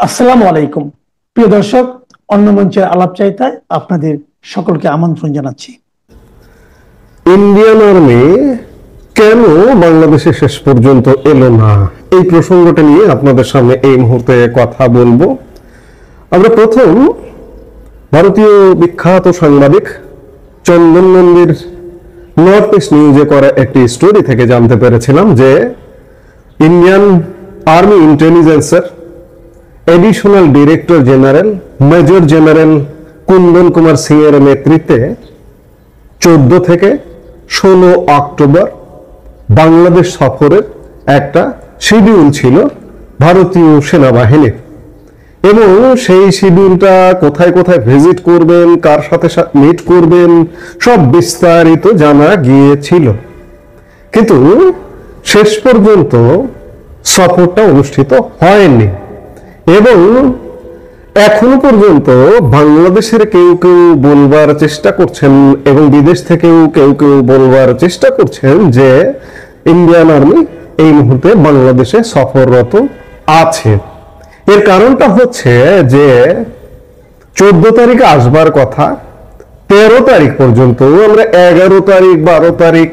আসসালামু আলাইকুম প্রিয় দর্শক, অন্য মঞ্চের আলাপচারিতায় আপনাদের সকলকে আমন্ত্রণ জানাচ্ছি। ইন্ডিয়ান আর্মি কেন বাংলাদেশে শেষ পর্যন্ত এলো না, এই প্রসঙ্গটা নিয়ে আপনাদের সামনে এই মুহূর্তে কথা বলবো। আমরা প্রথম ভারতীয় বিখ্যাত সাংবাদিক চন্দন নন্দীর নর্থ ইস্ট নিউজে করা একটি স্টোরি থেকে জানতে পেরেছিলাম যে ইন্ডিয়ান আর্মি ইন্টেলিজেন্সের additional director general major general Kundan Kumar Singh এর নেতৃত্বে 14 থেকে 16 অক্টোবর বাংলাদেশ সফরের একটা শিডিউল ছিল ভারতীয় সেনাবাহিনীর, এবং সেই শিডিউলটা কোথায় কোথায় ভিজিট করবেন, কার সাথে মিট করবেন, সব বিস্তারিত জানা গিয়েছিল। কিন্তু শেষ পর্যন্ত সফরটা অনুষ্ঠিত হয়নি এবং এখনো পর্যন্ত বাংলাদেশের কেউ কেউ বলবার চেষ্টা করছেন এবং বিদেশ থেকেও কেউ কেউ বলবার চেষ্টা করছেন যে ইন্ডিয়ান আর্মি এই মুহূর্তে বাংলাদেশে সফররত আছে। এর কারণটা হচ্ছে যে 14 তারিখে আসবার কথা, 13 তারিখ পর্যন্ত আমরা 11 তারিখ 12 তারিখ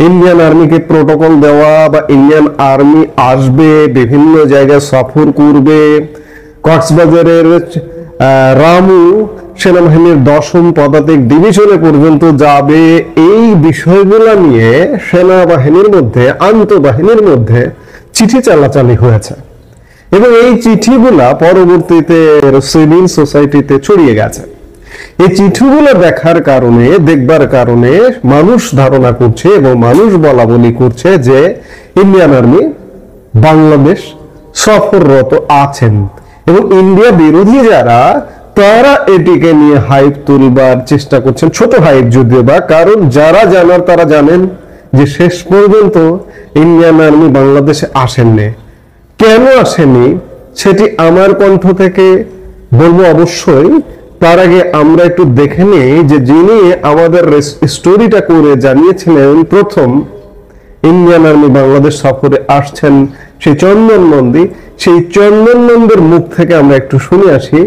ইন্ডিয়ান আর্মিকে প্রোটোকল দেওয়া বা ইন্ডিয়ান আর্মি আসবে, বিভিন্ন জায়গায় সফর করবে, কক্সবাজারের রামু সেনাবাহিনীর 10ম পদাতিক ডিভিশনে পর্যন্ত যাবে, এই বিষয়গুলো নিয়ে সেনাবাহিনীর মধ্যে আন্তঃবাহিনীর মধ্যে চিঠি চালাচালি হয়েছে এবং এই চিঠিগুলা পরবর্তীতে সিভিল সোসাইটিতে ছড়িয়ে গেছে। এই চিঠিগুলো দেখার কারণে, দেখবার কারণে মানুষ ধারণা করছে এবং মানুষ বলা বলি করছে যে ইন্ডিয়ান আর্মি বাংলাদেশ সফররত আছেন এবং ইন্ডিয়া বিরোধী যারা তারা এটিকে নিয়ে হাইপ তুলবার চেষ্টা করছেন, ছোট হাইপ যদিও বা, কারণ যারা জানার তারা জানেন যে শেষ পর্যন্ত ইন্ডিয়ান আর্মি বাংলাদেশে আসেননি। কেন আসেনি সেটি আমার কণ্ঠ থেকে বলবো অবশ্যই। তার আগে আমরা একটু দেখে নিই যে যিনি আমাদের স্টোরিটা করে জানিয়েছিলেন প্রথম ইন্ডিয়ান আর্মি বাংলাদেশ সফরে আসছেন সেই চন্দন নন্দী, সেই চন্দন নন্দীর মুখ থেকে আমরা একটু শুনে আসি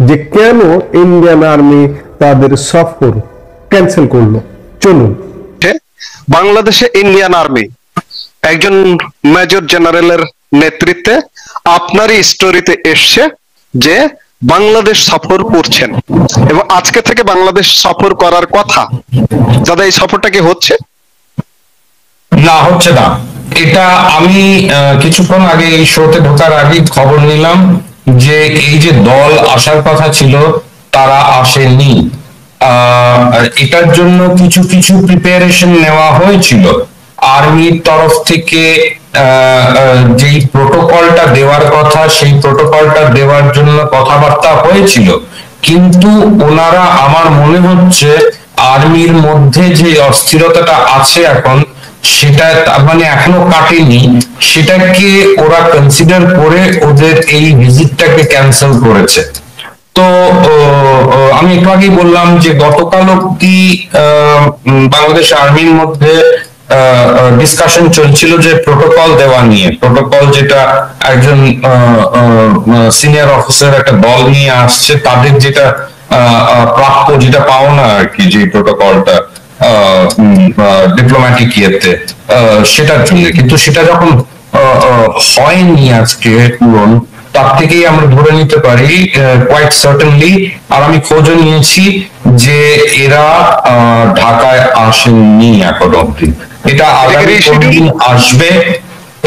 যে কেন ইন্ডিয়ান আর্মি তাদের সফর ক্যান্সেল করলো। চলুন। বাংলাদেশে ইন্ডিয়ান আর্মি একজন মেজর জেনারেলের নেতৃত্বে আপনারই স্টোরিতে এসছে যে বাংলাদেশ সফর করছেন এবং আজকে থেকে বাংলাদেশ সফর করার কথা। দাদা, এই সফরটা কি হচ্ছে? না, হচ্ছে না। এটা আমি কিছুক্ষণ আগে এই শোতে ঢোকার আগে খবর নিলাম যে এই যে দল আসার কথা ছিল তারা আসেনি। এটার জন্য কিছু কিছু প্রিপারেশন নেওয়া হয়েছিল আর্মির তরফ থেকে। যেই প্রোটোকলটা দেওয়ার কথা সেই প্রোটোকলটা দেওয়ার জন্য কথাবার্তা হয়েছিল, কিন্তু ওনারা, আমার মনে হচ্ছে আর্মির মধ্যে যে অস্থিরতাটা আছে এখন, সেটা মানে এখনো কাটেনি, সেটাকে ওরা কনসিডার করে ওদের এই ভিজিটটাকে ক্যান্সেল করেছে। তো আমি একটু আগেই বললাম যে গতকাল অব্দি বাংলাদেশ আর্মির মধ্যে ডিসকাশন চলছিল যে প্রোটোকল দেওয়া নিয়ে, প্রোটোকল যেটা একজন সিনিয়র অফিসার একটা দল নিয়ে আসছে, তাদের যেটা প্রাপ্য, যেটা পাওনা আর কি, যে প্রোটোকলটা ডিপ্লোম্যাটিক ইয়েতে, সেটার জন্য। কিন্তু সেটা যখন হয়নি আজকে পূরণ, তার থেকেই আমরা ধরে নিতে পারি কোয়াইট সার্টেনলি, আর আমি খোঁজও নিয়েছি যে এরা ঢাকায় আসেননি এখন অব্দি। এটা আগামী কোন দিন আসবে,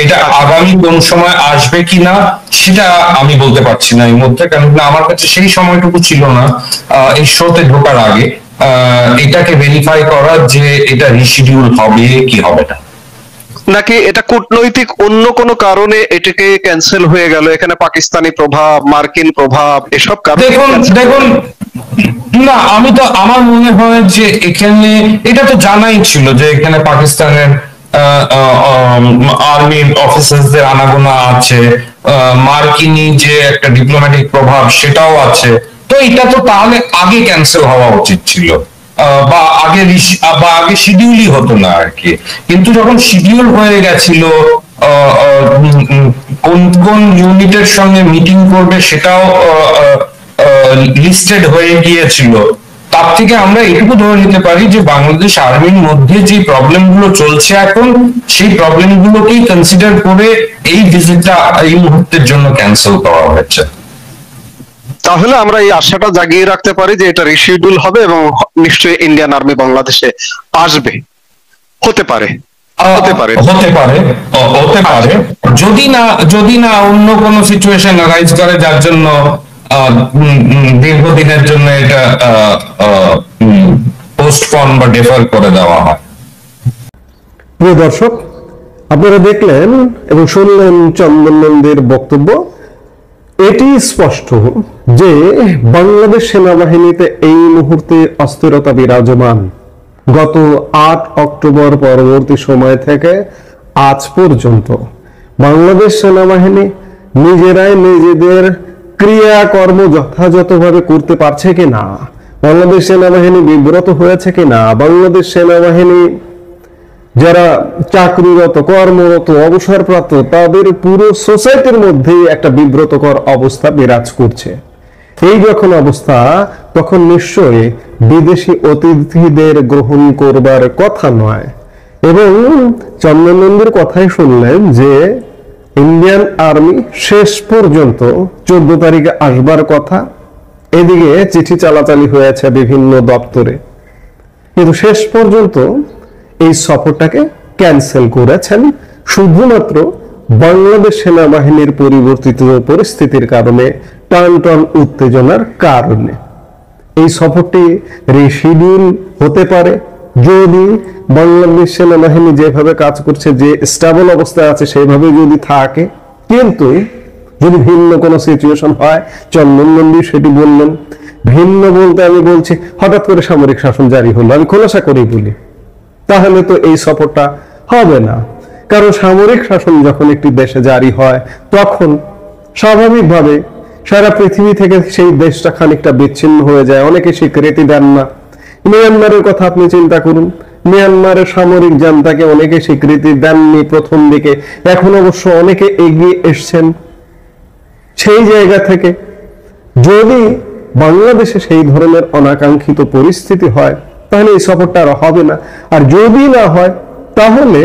এটা আগামী কোন সময় আসবে কিনা সেটা আমি বলতে পারছি না এই মধ্যে, কারণ আমার কাছে সেই সময়টুকু ছিল না এই শোতে ঢোকার আগে এটাকে ভেরিফাই করা যে এটা রিশিডিউল হবে কি হবে না, নাকি এটা কূটনৈতিক অন্য কোনো কারণে এটাকে ক্যান্সেল হয়ে গেল। এখানে পাকিস্তানি প্রভাব, মার্কিন প্রভাব, এসব কারণে। দেখুন না, আমি তো, আমার মনে হয় যে এখানে এটা তো জানাই ছিল যে এখানে পাকিস্তানের আর্মি অফিসারদের আনাগোনা আছে, মার্কিনী যে একটা ডিপ্লোম্যাটিক প্রভাব সেটাও আছে। তো এটা তো তাহলে আগে ক্যান্সেল হওয়া উচিত ছিল, বা আগে শিডিউলই হতো না আর কি। কিন্তু যখন শিডিউল হয়ে গেছিল কোন কোন ইউনিটের সঙ্গে মিটিং করবে সেটাও লিস্টেড হয়ে গিয়েছিল। তার থেকে আমরা এটুকু ধরে নিতে পারি যে বাংলাদেশ আর্মির মধ্যে যে প্রবলেম গুলো চলছে এখন, সেই প্রবলেম গুলোকেই কনসিডার করে এই ভিজিটটা এই মুহূর্তের জন্য ক্যান্সেল করা হয়েছে। তাহলে আমরা এই আশাটা জাগিয়ে রাখতে পারি যে এটা রিশিডিউল হবে এবং নিশ্চয়ই ইন্ডিয়ান আর্মি বাংলাদেশে আসবে। হতে পারে হতে পারে যদি না অন্য কোনো সিচুয়েশন অ্যারাইজ করে যার জন্য দীর্ঘদিনের জন্য এটা পোস্টপন বা ডেফার করে দেওয়া হয়। প্রিয় দর্শক, আপনারা দেখলেন এবং শুনলেন চন্দন নন্দীর বক্তব্য। এটি স্পষ্ট যে বাংলাদেশ সেনাবাহিনীতে এই মুহূর্তে অস্থিরতা বিরাজমান। গত 8 অক্টোবর পরবর্তী সময় থেকে আজ পর্যন্ত বাংলাদেশ সেনাবাহিনী নিজেরাই নিজেদের ক্রিয়াকর্ম যথাযথভাবে করতে পারছে কিনা, বাংলাদেশ সেনাবাহিনী বিব্রত হয়েছে কিনা, বাংলাদেশ সেনাবাহিনী যারা চাকরিরত, কর্মরত, অবসরপ্রাপ্ত তাদের পুরো সোসাইটির মধ্যে একটা বিব্রতকর অবস্থা বিরাজ করছে। এই যখন অবস্থা, তখন নিশ্চয়ই বিদেশি অতিথিদের গ্রহণ করবার কথা নয়। এবং চন্দন নন্দীর কথাই শুনলেন যে ইন্ডিয়ান আর্মি শেষ পর্যন্ত 14 তারিখে আসবার কথা। এদিকে চিঠি চালাচালি হয়েছে বিভিন্ন দপ্তরে, কিন্তু শেষ পর্যন্ত এই সফরটাকে ক্যান্সেল করেছেন শুধুমাত্র বাংলাদেশ সেনাবাহিনীর পরিবর্তিত পরিস্থিতির কারণে, টান উত্তেজনার কারণে। এই সফরটি রিশিডিউল হতে পারে যদি বাংলাদেশ সেনাবাহিনী যেভাবে কাজ করছে, যে স্টেবল অবস্থায় আছে সেভাবে যদি থাকে। কিন্তু যদি ভিন্ন কোনো সিচুয়েশন হয়, চন্দন নন্দী সেটি বললেন। ভিন্ন বলতে আমি বলছি হঠাৎ করে সামরিক শাসন জারি হলো, আমি খোলাসা করেই বলি, তাহলে তো এই সফরটা হবে না। কারণ সামরিক শাসন যখন একটি দেশে জারি হয়, তখন স্বাভাবিকভাবে সারা পৃথিবী থেকে সেই দেশটা খানিকটা বিচ্ছিন্ন হয়ে যায়, অনেকে স্বীকৃতি দেন না। মিয়ানমারের কথা আপনি চিন্তা করুন, মিয়ানমারের সামরিক জান্তাকে অনেকে স্বীকৃতি দেননি প্রথম দিকে, এখন অবশ্য অনেকে এগিয়ে এসছেন। সেই জায়গা থেকে যদি বাংলাদেশে সেই ধরনের অনাকাঙ্ক্ষিত পরিস্থিতি হয়, তাহলে এই সফরটা আর হবে না। আর যদি না হয়, তাহলে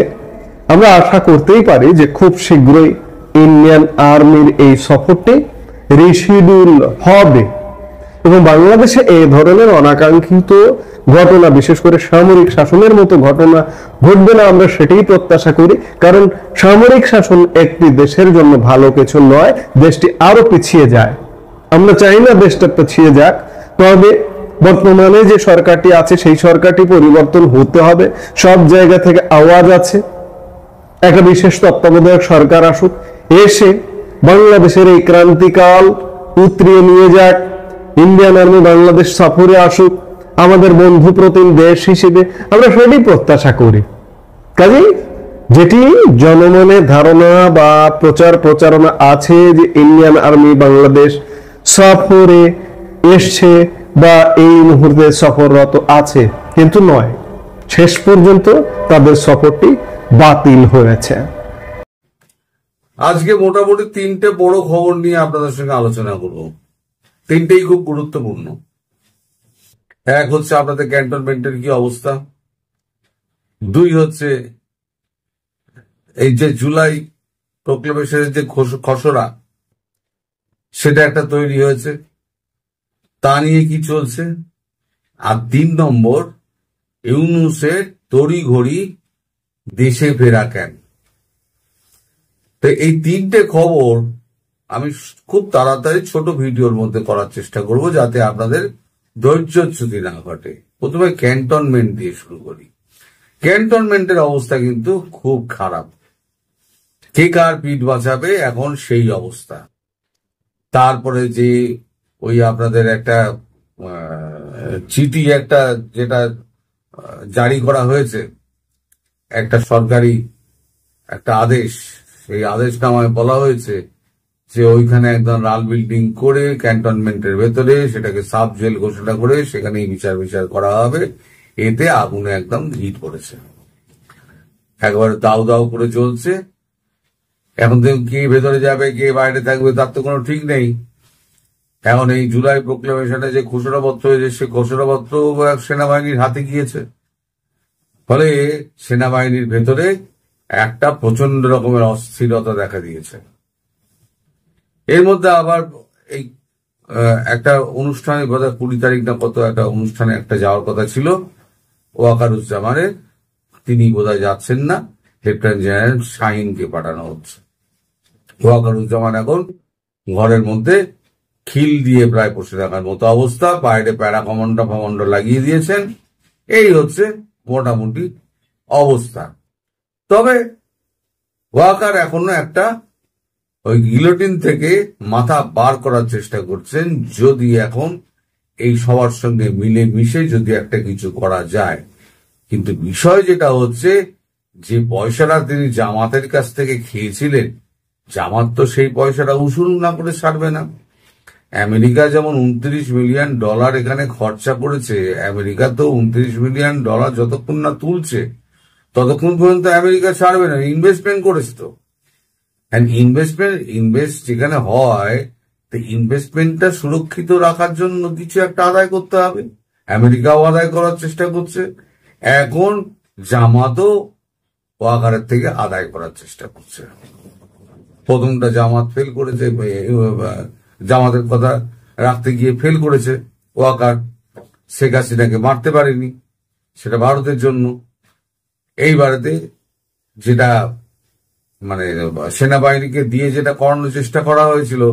আমরা আশা করতেই পারি যে খুব শীঘ্রই ইন্ডিয়ান আর্মির এই সফরটি রিশিডিউল হবে এবং বাংলাদেশে এই ধরনের অনাকাঙ্ক্ষিত ঘটনা, বিশেষ করে সামরিক শাসনের মতো ঘটনা ঘটবে না, আমরা সেটাই প্রত্যাশা করি। কারণ সামরিক শাসন একটি দেশের জন্য ভালো কিছু নয়, দেশটি আরো পিছিয়ে যায়। আমরা চাই না দেশটা পিছিয়ে যাক, তবে বর্তমানে যে সরকারটি আছে সেই সরকারটি পরিবর্তন হতে হবে। সব জায়গা থেকে আওয়াজ আছে একটা বিশেষ তত্ত্বাবধায়ক সরকার আসুক, এসে বাংলাদেশের এই ক্রান্তিকাল উতরিয়ে নিয়ে যাক। ইন্ডিয়ান আর্মি বাংলাদেশ সফরে আসুক, আমাদের বন্ধু প্রতিম দেশ হিসেবে আমরা সেটাই প্রত্যাশা করি। কাজেই যেটি জনমনে ধারণা বা প্রচারণা আছে যে ইন্ডিয়ান আর্মি বাংলাদেশ সফরে এসছে বা এই মুহূর্তে সফররত আছে, কিন্তু নয়, শেষ পর্যন্ত তাদের সফরটি বাতিল হয়েছে। আজকে মোটামুটি 3টে বড় খবর নিয়ে আপনাদের সঙ্গে আলোচনা করব। 3টেই খুব গুরুত্বপূর্ণ। এক হচ্ছে আপনাদের ক্যান্টনমেন্টের কি অবস্থা, 2 হচ্ছে এই যে জুলাই প্রক্লেমেশনের যে খসড়া সেটা একটা তৈরি হয়েছে, তা নিয়ে কি চলছে, আর 3 নম্বর ইউনূসের তড়িঘড়ি দেশে ফেরা কেন। তো এই 3টে খবর আমি খুব তাড়াতাড়ি ছোট ভিডিওর মধ্যে করার চেষ্টা করব, যাতে আপনাদের ধৈর্যচ্যুতি না ঘটে। প্রথমে ক্যান্টনমেন্ট দিয়ে শুরু করি। ক্যান্টনমেন্টের অবস্থা কিন্তু খুব খারাপ। কে কার পিঠ বাঁচাবে এখন সেই অবস্থা। তারপরে যে ওই আপনাদের একটা চিঠি একটা যেটা জারি করা হয়েছে, একটা সরকারি একটা আদেশ, সেই আদেশনামায় বলা হয়েছে যে ওইখানে একদম লাল বিল্ডিং করে ক্যান্টনমেন্টের ভেতরে সেটাকে সাব জেল ঘোষণা করে সেখানেই বিচার করা হবে। এতে আগুনে একদম হিট পড়েছে, একবার দাউ দাউ করে চলছে। এখন তো কে ভেতরে যাবে কে বাইরে থাকবে তার তো কোনো ঠিক নেই। এখন এই জুলাই প্রোক্লামেশনে যে ঘোষণাপত্র হয়েছে সে ঘোষণাপত্র সেনাবাহিনীর হাতে গিয়েছে, ফলে সেনাবাহিনীর ভেতরে একটা প্রচন্ড রকমের অস্থিরতা দেখা দিয়েছে। এর মধ্যে আবার এই একটা অনুষ্ঠানে বোধহয় 20 তারিখ না কত একটা অনুষ্ঠানে একটা যাওয়ার কথা ছিল ওয়াকারুজ্জামানের, তিনি বোধহয় যাচ্ছেন না, লেফটেন্যান্ট জেনারেল শাহিনকে পাঠানো হচ্ছে। ওয়াকারুজ্জামান এখন ঘরের মধ্যে খিল দিয়ে প্রায় বসে থাকার মতো অবস্থা, বাইরে প্যারা কমান্ডো লাগিয়ে দিয়েছেন। এই হচ্ছে মোটামুটি অবস্থা। তবে ওয়াকার এখনো একটা ওই গিলোটিন থেকে মাথা বার করার চেষ্টা করছেন, যদি এখন এই সবার সঙ্গে মিলে মিশে যদি একটা কিছু করা যায়। কিন্তু বিষয় যেটা হচ্ছে, যে পয়সাটা তিনি জামাতের কাছ থেকে খেয়েছিলেন, জামাত তো সেই পয়সাটা উসুল না করে ছাড়বে না। আমেরিকা যেমন $29 মিলিয়ন এখানে খরচা করেছে, আমেরিকা তো $29 মিলিয়ন যতক্ষণ না তুলছে ততক্ষণ পর্যন্ত আমেরিকা ছাড়বে না, ইনভেস্টমেন্ট করেছে তো। ইনভেস্ট যেখানে হয়, তো ইনভেস্টমেন্টটা সুরক্ষিত রাখার জন্য কিছু একটা আদায় করতে হবে। আমেরিকাও আদায় করার চেষ্টা করছে, এখন জামাতও ওয়াকারের থেকে আদায় করার চেষ্টা করছে। প্রথমটা জামাত ফেল করেছে, জামাতের কথা রাখতে গিয়ে ফেল করেছে ওয়াকার, শেখ হাসিনাকে মারতে পারেনি, সেটা ভারতের জন্য। এইবারেতে যেটা মানে সেনাবাহিনীকে দিয়ে যেটা করানোর চেষ্টা করা হয়েছিল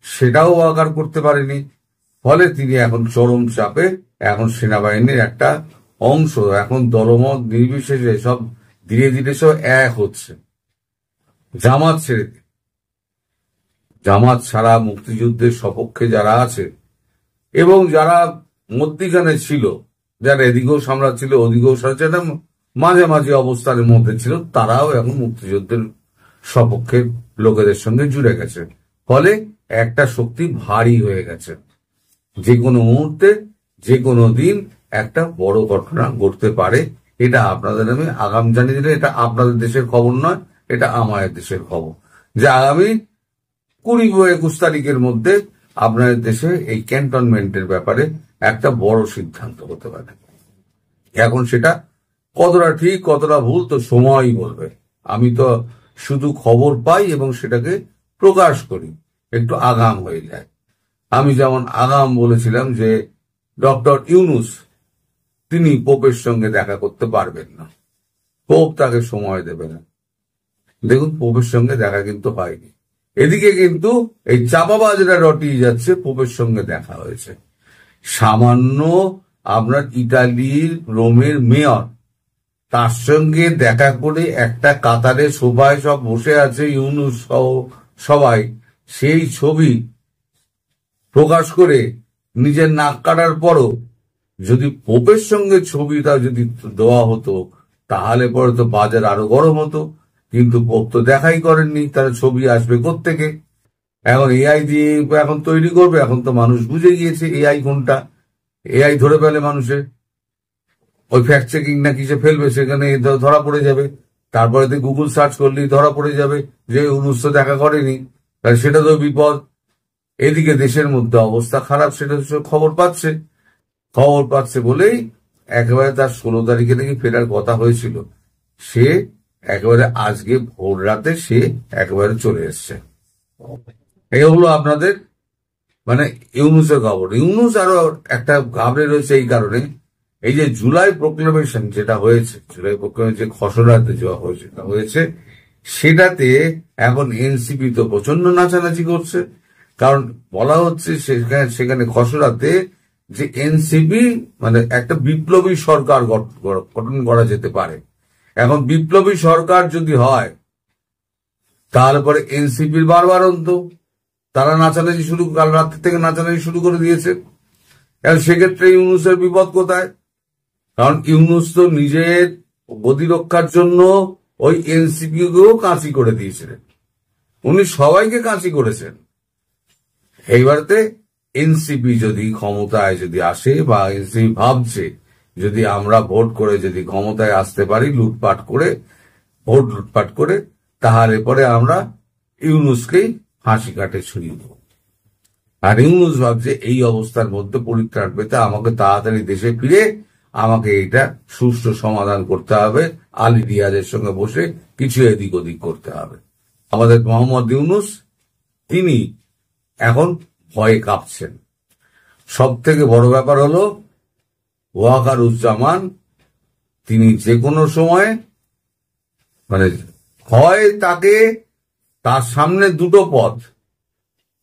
সেটাও ওয়াকার করতে পারেনি, ফলে তিনি এখন চরম চাপে। এখন সেনাবাহিনীর একটা অংশ এখন দলমত নির্বিশেষে সব ধীরে ধীরে সব এক হচ্ছে জামাত ছেড়ে দিয়ে। জামাত ছাড়া মুক্তিযুদ্ধের সপক্ষে যারা আছে এবং যারা মধ্যিখানে ছিল, যারা এদিকেও সামলাচ্ছিল ওদিকেও সামলাচ্ছিল, মাঝামাঝি অবস্থানের মধ্যে ছিল, তারাও এখন মুক্তিযুদ্ধের সপক্ষের লোকেদের সঙ্গে জুড়ে গেছে। ফলে একটা শক্তি ভারী হয়ে গেছে। যে কোনো মুহূর্তে যে কোনো দিন একটা বড় ঘটনা ঘটতে পারে। এটা আপনাদের আমি আগাম জানিয়ে দিলে, এটা আপনাদের দেশের খবর নয়, এটা আমাদের দেশের খবর, যে আগামী 20-21 তারিখের মধ্যে আপনাদের দেশে এই ক্যান্টনমেন্টের ব্যাপারে একটা বড় সিদ্ধান্ত হতে পারে। এখন সেটা কতটা ঠিক কতটা ভুল তো সময়ই বলবে। আমি তো শুধু খবর পাই এবং সেটাকে প্রকাশ করি, একটু আগাম হয়ে যায়। আমি যেমন আগাম বলেছিলাম যে ডক্টর ইউনুস তিনি পোপের সঙ্গে দেখা করতে পারবেন না, পোপ তাকে সময় দেবে না। দেখুন, পোপের সঙ্গে দেখা কিন্তু হয়নি। এদিকে কিন্তু এই চাপাবাজরা রটিয়ে যাচ্ছে, পোপের সঙ্গে দেখা হয়েছে। সামান্য আপনার ইটালির রোমের মেয়র, তার সঙ্গে দেখা করে একটা কাতারে সোফায় সব বসে আছে ইউনুস সহ সবাই, সেই ছবি প্রকাশ করে নিজের নাক কাটার পরও যদি পোপের সঙ্গে ছবিটা যদি দেওয়া হতো তাহলে পরে তো বাজার আরো গরম হতো। কিন্তু পোপ তো দেখাই করেননি, তারা ছবি আসবে কোত্থেকে? এখন এআই দিয়ে এখন তৈরি করবে। এখন তো মানুষ বুঝে গিয়েছে এআই কোনটা, এআই ধরে ফেলে মানুষের, ওই ফ্যাক্ট চেকিং না কিসে ফেলবে, সেখানে ধরা পড়ে যাবে। তারপরে তো গুগল সার্চ করলেই ধরা পড়ে যাবে যে ইউনুস তো দেখা করেনি, তাহলে সেটা তো বিপদ। এদিকে দেশের মধ্যে অবস্থা খারাপ, সেটা খবর পাচ্ছে বলেই একেবারে তার 16 তারিখে নাকি ফেরার কথা হয়েছিল, সে একেবারে আজকে ভোর রাতে সে একেবারে চলে এসছে। এই হলো আপনাদের মানে ইউনুসের খবর। ইউনুস আরো একটা ঘাবড়ে রয়েছে এই কারণে, এই যে জুলাই প্রোক্লামেশন যেটা হয়েছে, জুলাই প্রোক্লামেশন যে খসড়াতে যাওয়া হয়েছে সেটাতে এখন এনসিপি তো প্রচন্ড নাচানাচি করছে। কারণ বলা হচ্ছে সেখানে খসড়াতে যে এনসিপি মানে একটা বিপ্লবী সরকার গঠন করা যেতে পারে। এখন বিপ্লবী সরকার যদি হয় তাহলে পরে এনসিপির বারবারন্ত তারা নাচানাচি কাল রাত থেকে নাচানাচি শুরু করে দিয়েছে। এখন সেক্ষেত্রে ইউনুসের বিপদ কোথায়? কারণ ইউনুস তো নিজের গদি রক্ষার জন্য ওই এনসিপি কেও কাঁচি করে দিয়েছিলেন, উনি সবাইকে কাঁচি করেছেন। এইবারতে এনসিপি যদি ক্ষমতায় যদি আসে বা এনসিপি ভাবছে যদি আমরা ভোট করে যদি ক্ষমতায় আসতে পারি, ভোট লুটপাট করে, তাহলে পরে আমরা ইউনূসকেই ফাঁসি কাটে ছুঁড়িব। আর ইউনূস ভাবছে এই অবস্থার মধ্যে পরিত্রাণ পেতে আমাকে তাড়াতাড়ি দেশে ফিরে আমাকে এটা সুষ্ঠু সমাধান করতে হবে, আলী রিয়াজের সঙ্গে বসে কিছু এদিক ওদিক করতে হবে। আমাদের মোহাম্মদ ইউনূস তিনি এখন ভয়ে কাঁপছেন। সব থেকে বড় ব্যাপার হলো ওয়াকারুজ্জামান তিনি যে কোনো সময় মানে হয় তাকে তার সামনে দুটো পথ,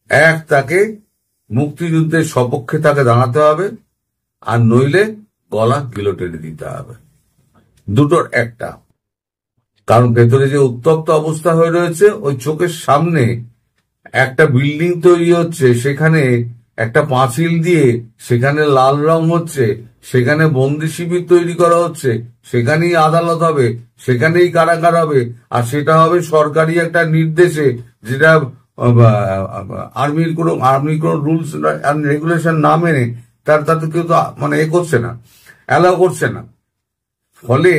এক তাকে মুক্তিযুদ্ধের সপক্ষে তাকে দাঁড়াতে হবে, আর নইলে গলা গিলোটেনে দিতে হবে, দুটোর একটা। কারণ ভেতরে যে উত্তপ্ত অবস্থা হয়ে রয়েছে, ওই চোখের সামনে একটা বিল্ডিং তৈরি হচ্ছে, সেখানে একটা পাঁচিল দিয়ে সেখানে লাল রং হচ্ছে, সেখানে বন্দি শিবির তৈরি করা হচ্ছে, সেখানেই আদালত হবে, সেখানেই কারাগার হবে, আর সেটা হবে সরকারি একটা নির্দেশে, যেটা আর্মির কোনো রুলস এন্ড রেগুলেশন না মেনে তাতে কেউ তো মানে করছে না, অ্যালাউ করছে না। ফলে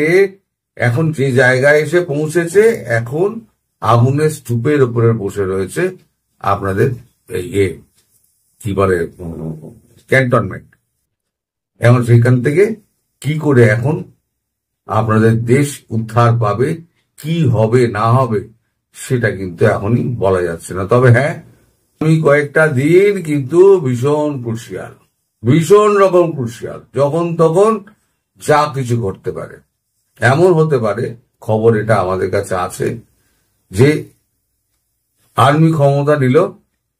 এখন যে জায়গায় এসে পৌঁছেছে, এখন আগুনের স্তূপের উপরে বসে রয়েছে আপনাদের কি বলে ক্যান্টনমেন্ট। এখন সেখান থেকে কি করে এখন আপনাদের দেশ উদ্ধার পাবে, কি হবে না হবে সেটা কিন্তু এখনই বলা যাচ্ছে না। তবে হ্যাঁ, আমি কয়েকটা দিন কিন্তু ভীষণ ক্রুশিয়াল, ভীষণ রকম ক্রুশিয়াল, যখন তখন যা কিছু ঘটতে পারে। এমন হতে পারে, খবর এটা আমাদের কাছে আছে, যে আর্মি ক্ষমতা নিল,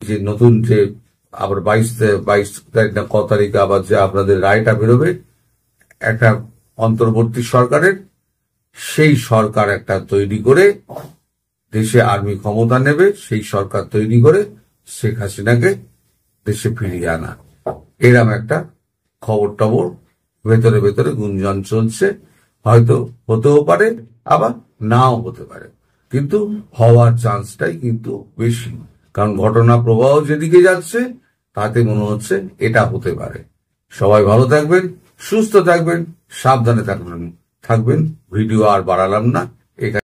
যে নতুন যে আবার 22 তারিখ না কত তারিখ আবার যে আপনাদের রায়টা বেরোবে একটা অন্তর্বর্তী সরকারের, সেই সরকার একটা তৈরি করে দেশে আর্মি ক্ষমতা নেবে, সেই সরকার তৈরি করে শেখ হাসিনাকে দেশে ফিরিয়ে আনা, এরম একটা খবর টবর ভেতরে ভেতরে গুঞ্জন চলছে। হয়তো হতেও পারে, আবার নাও হতে পারে, কিন্তু হওয়ার চান্সটাই কিন্তু বেশি। কারণ ঘটনা প্রবাহ যেদিকে যাচ্ছে তাতে মনে হচ্ছে এটা হতে পারে। সবাই ভালো থাকবেন, সুস্থ থাকবেন, সাবধানে থাকবেন। ভিডিও আর বাড়ালাম না।